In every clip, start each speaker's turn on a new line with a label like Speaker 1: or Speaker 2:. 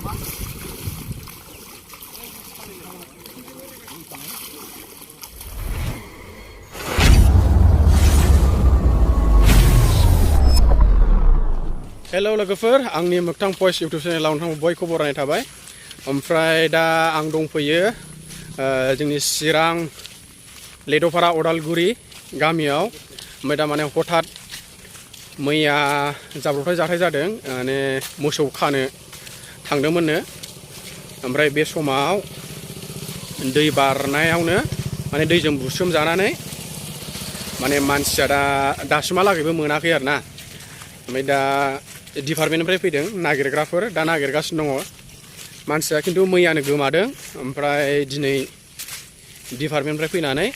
Speaker 1: Hello लोगोफोर आंनि मोगथां भइस YouTube चेनेलाव नोंथांखौ बयखौबो बरायनाय थाबाय ओमफ्राय दा आं दंफैयो जोंनि चिरां लेद'पारा अदालगुरि गामियाव ओमफ्राय दा माने हठात मैया जाब्रबथाय जाथाय जादों माने मोसौ खानो थांदोंमोननो ओमफ्राय बे समाव दै बारनायावनो माने दैजों बुसोमजानानै माने मानसिया दासिमहालागैबो मोनाखै आरो ना ओमफ्राय दा डिपार्टमेन्टनिफ्राय फैदों नागिरग्राफोर दा नागिरगासिनो दङ मानसिया खिन्थु मैयानो गोमादों ओमफ्राय दिनै डिपार्टमेन्टनिफ्राय फैनानै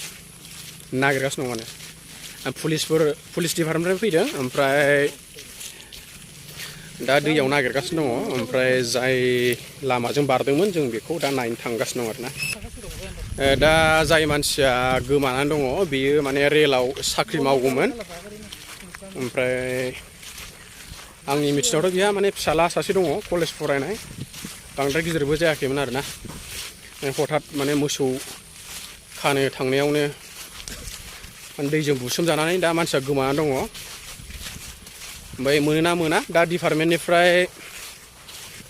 Speaker 1: नागिरगासिनो दङ माने पुलिस डिपार्टमेन्टनिफ्राय फैदों ओमफ्राय दा दैयाव नागिरगासिनो दङ ओमफ्राय जाय लामाजों बारदोंमोन जों बेखौ दा नायनो थांगासिनो दं आरोना दा जाय मानसिया गोमानानै दङ बेयो माने रेलाव साख्रि मावगौमोन ओमफ्राय आंनि मिथिनायावथ' बिहा माने फिसाला सासे दङ कलेज फरायनाय बांद्राय गिदिरबो जायाखैमोन आरोना हठात माने मोसौ खानो थांनायावनो दैजों बुसोमजानानै दा मानसिया गोमानानै दङ ओमफ्राय मोनोना मोना दा डिपार्टमेन्टनिफ्राय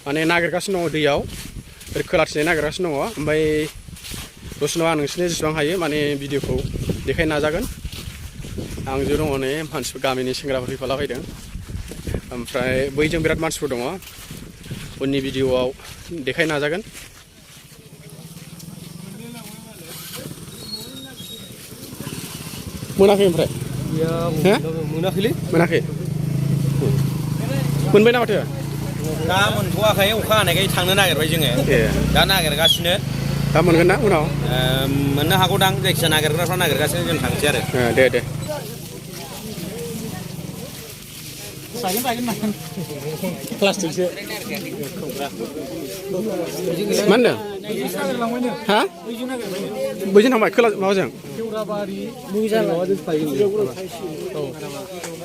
Speaker 1: माने नागिरगासिनो दङ दैयाव खोलाथिंजाय नागिरगासिनो दङ ओमफ्राय दसेनो आं नोंसोरनो जेसेबां हायो माने भिडिअखौ देखायनो नाजागोन आंजों दङ नै मानसिफोर गामिनि सेंग्राफोर फैफाला फैदों ओमफ्राय बैजों बिराद मानसिफोर दङ उननि भिडिअआव देखायनो नाजागोन मोनाखै ओमफ्राय मोनाखै मोनबाय ना माथो
Speaker 2: दा मोनथ'वाखै अखा हानायखाय थांनो नागिरबाय जोङो दा नागिरगासिनो
Speaker 1: दा मोनगोन ना उनाव
Speaker 2: मोननो हागौदां जायखिजाया नागिरग्राफ्रा नागिरगासिनो जों थांसै आरो
Speaker 1: दे प्लास्टिकसो मा होनदों हा बैजों थांबाय खोला माबाजों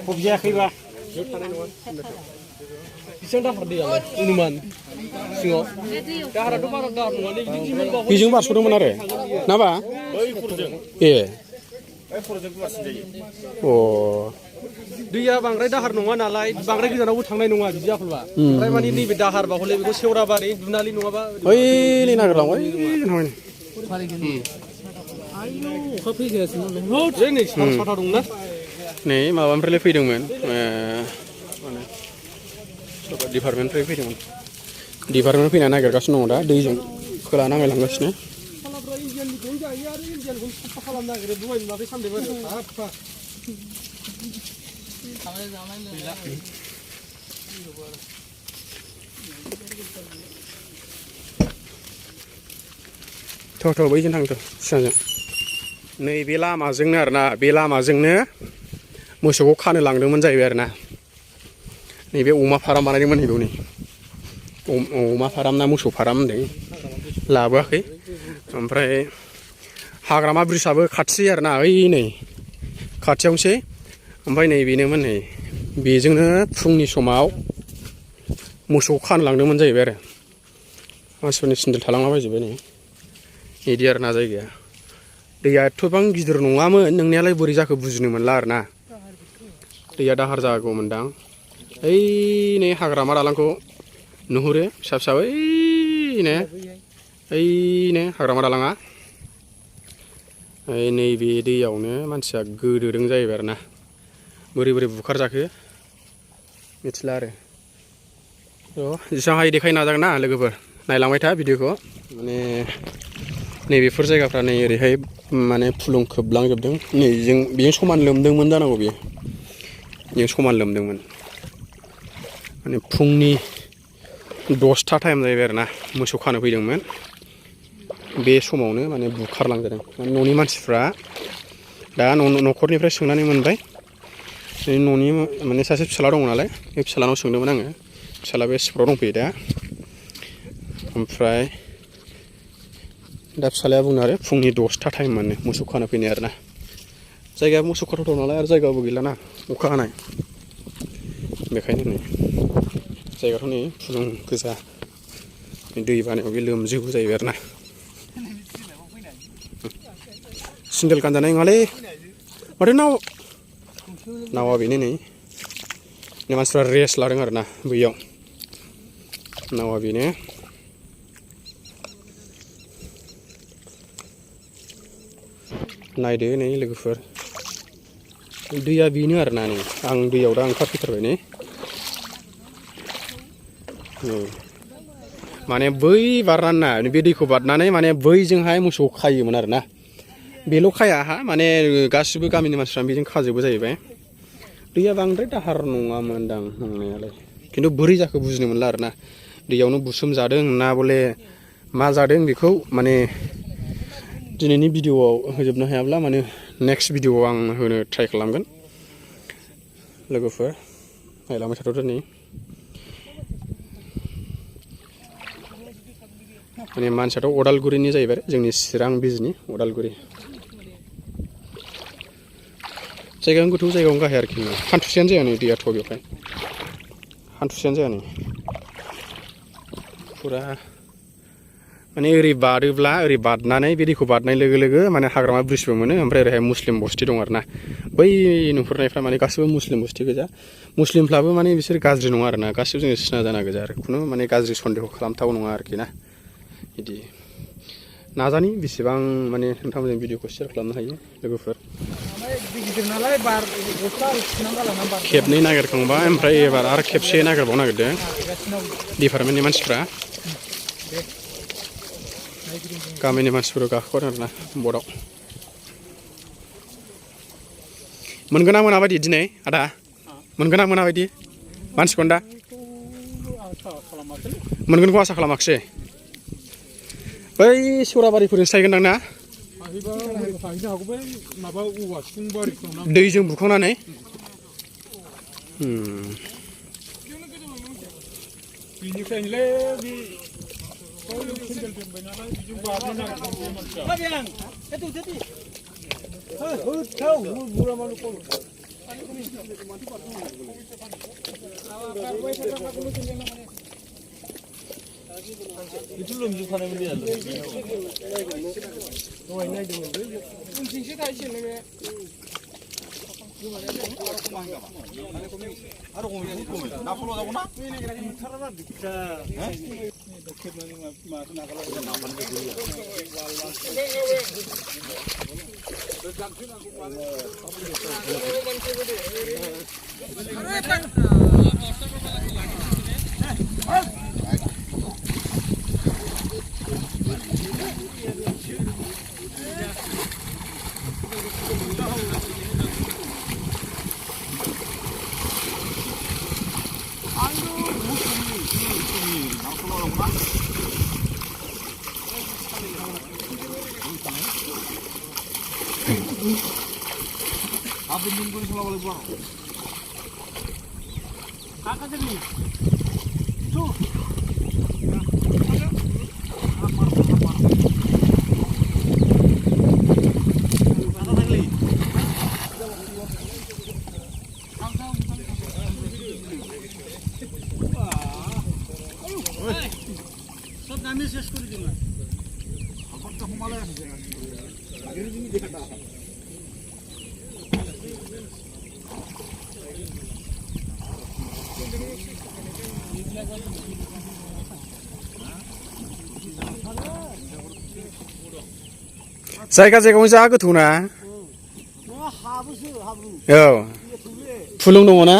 Speaker 3: फबजायाखैबा बेसेबां दाहार दैयालाय अनुमान सिङाव दाहाराथ' बारा दाहार नङालै
Speaker 1: बेजों बारस'दोंमोन आरो नाबा ए अ
Speaker 3: दैया बांद्राय दाहार नङा नालाय बांद्राय गोजानावबो थांनाय नङा बिदि जाफैबा ओमफ्राय माने नैबे दाहारबा हले बेखौ सेवराबारि दुनालि नङाबा
Speaker 1: ओइलै नागिरलांबाय
Speaker 3: अखा फैगासिनो नै साथा दंना
Speaker 1: नै माबानिफ्राय फैदोंमोन माने डिपार्टमेन्टनिफ्राय फैदोंमोन डिपार्टमेन्ट फैना नागिरगासिनो दङ दा दैजों खोला नांलायलांगासिनो थ' बैजों थांथ' सिगांजों नैबे लामाजोंनो आरोना बे लामाजोंनो मोसौखौ खानो लांदोंमोन जाहैबाय आरोना नैबे अमा फाराम बानायदोंमोन नैबेयाव नै अमा फाराम ना मोसौ फाराम होनदों लाबोआखै ओमफ्राय हाग्रामा ब्रिजआबो खाथि आरोना ओइ नै खाथियावनोसै ओमफ्राय नै बेनोमोन नै बेजोंनो फुंनि समाव मोसौ खानो लांदोंमोन जाहैबाय आरो मानसिफोरनि सेन्देल थालांलाबायजोब्बाय नै बिदि आरोना जायगाया दैया एथ'बां गिदिर नङामोन नोंनियालाय बोरै जाखो बुजिनो मोनला आरोना दैया दाहार जागौमोनदां ओइ नै हाग्रामा दालांखौ नुहुरो फिसा फिसा ओइनो हाग्रामा दालाङा नैबे दैयावनो मानसिया गोदोदों जाहैबाय आरोना बोरै बुखारजाखो मिथिला आरो जेसेबां हायो देखायनो नाजागोन ना लोगोफोर नायलांबाय था भिडिअखौ माने नैबेफोर जायगाफ्रा नै ओरैहाय माने फुलुं खोबलांजोबदों नै बेजों समान लोमदोंमोन जानांगौ बेजों समान लोमदोंमोन माने फुंनि 10टा टाइम जाहैबाय आरोना मोसौ खानो फैदोंमोन बे समावनो माने बुखारलांजादों न'नि मानसिफ्रा दा न'खरनिफ्राय सोंनानै मोनबाय न'नि माने सासे फिसाला दङ नालाय बे फिसालानाव सोंदोंमोन आङो फिसाला बे सिफोराव दंफैयो दा ओमफ्राय दा फिसालाया बुङो आरो फुंनि 10टा टाइम माने मोसौ खानो फैनाय आरोना जायगाया मोसौ खाथावथाव नालाय आरो जायगाबो गैलाना अखा हानाय बेखायनो नै जायगाथ' नै फुलुं गोजा दै बानायाव बे लोमजोबो जाहैबाय आरो ना सिंगेल गानजानाय नङालै माथो नावा बेनो नै मानसिफ्रा रेस्ट लादों आरो ना बैयाव नावा बेनो नायदो नै लोगोफोर दैया बेनो आरो ना नै आं दैयाव दा ओंखारफैथारबाय नै माने बै बारनानै बे दैखौ बारनानै माने बैजोंहाय मोसौ खायोमोन आरो ना बेल' खाया हा माने गासिबो गामिनि मानसिफ्रा बेजों खाजोबो जाहैबाय दैया बांद्राय दाहार नङामोनदां नंनायालाय खिन्थु बोरै जाखो बुजिनो मोनला आरो ना दैयावनो बुसोम जादों ना बले मा जादों बेखौ माने दिनैनि भिडिअआव होजोबनो हायाब्ला माने नेक्स्ट भिडिअआव आं होनो ट्राइ खालामगोन लोगोफोर नायलांबाय थाथ'दो नै माने मानसियाथ' अदालगुरिनि जाहैबाय जोंनि चिरां बिजनि अदालगुरि जायगायावनो गोथौ जायगायावनो गाहाय आरोखि हान्थुसेयानो जाया नै दैयाथ' बेवहाय हान्थुसेयानो जाया नै फुरा माने ओरै बारोब्ला ओरै बारनानै बे दैखौ बारनाय लोगो लोगो माने हाग्रामा ब्रिजबो मोनो ओमफ्राय ओरैहाय मुस्लिम बस्ति दं आरो ना बै नुहुरनायफ्रा माने गासिबो मुस्लिम बस्ति गोजा मुस्लिमफ्राबो माने बिसोर गाज्रि नङा आरो ना गासिबो जोङो सिना जाना गोजा आरो खुनु माने गाज्रि सन्देह खालामथाव नङा आरोखि ना बिदि नाजानि बेसेबां माने नोंथांमोनजों भिडिअखौ शेयार खालामनो हायो लोगोफोर खेबनै नागिरखांबाय ओमफ्राय एबार आरो खेबसे नागिरबावनो नागिरदों डिपार्टमेन्टनि मानसिफ्रा गामिनि मानसिफोर गाखोदों आरो ना बटआव मोनगोन ना मोना बायदि दिनै आदा मोनगोन ना मोना बायदि मानसिखौनो दा मोनगोनखौ आसा खालामाखिसै बै सराबारिफोरजों सायगोनदां ना दैजों बुखांनानै
Speaker 2: itu loमजोबखानाय मोन दैया
Speaker 3: दहाय नायदोंमोन उनथिंसो थायसै नोङो
Speaker 2: आरो गंसेसो दंमोन ना फल' जागौना Apa yang boleh salah boleh buang? Kakak jadi, tu. सब नामी शेष कर दिया। अब तो हमारे आगे नहीं देखता।
Speaker 1: जायगा जायगायावनो जा गोथौ ना औ फुलुं दङ ना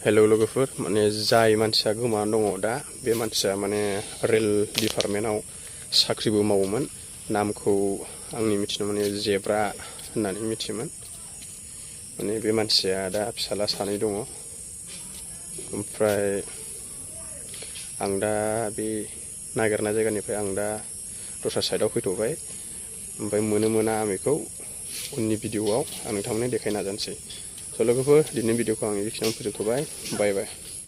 Speaker 1: हेलौ लोगोफोर माने जाय मानसिया गोमानानै दङ दा बे मानसिया माने रेल डिपार्टमेन्टआव साख्रिबो मावोमोन नामखौ आंनि मिथिनो माने जेब्रा होननानै मिथियोमोन माने बे मानसिया दा फिसाला सानै दङ ओमफ्राय आं दा बे नागिरनाय जायगानिफ्राय आं दा दस्रा साइडआव फैथ'बाय ओमफ्राय मोना आं बेखौ उननि भिडिअआव आं नोंथांमोननो देखायनो नाजानोसै स' लोगोफोर दिनैनि भिडिअखौ आं बेखिनियावनो फोजोबथ'बाय बाय बाय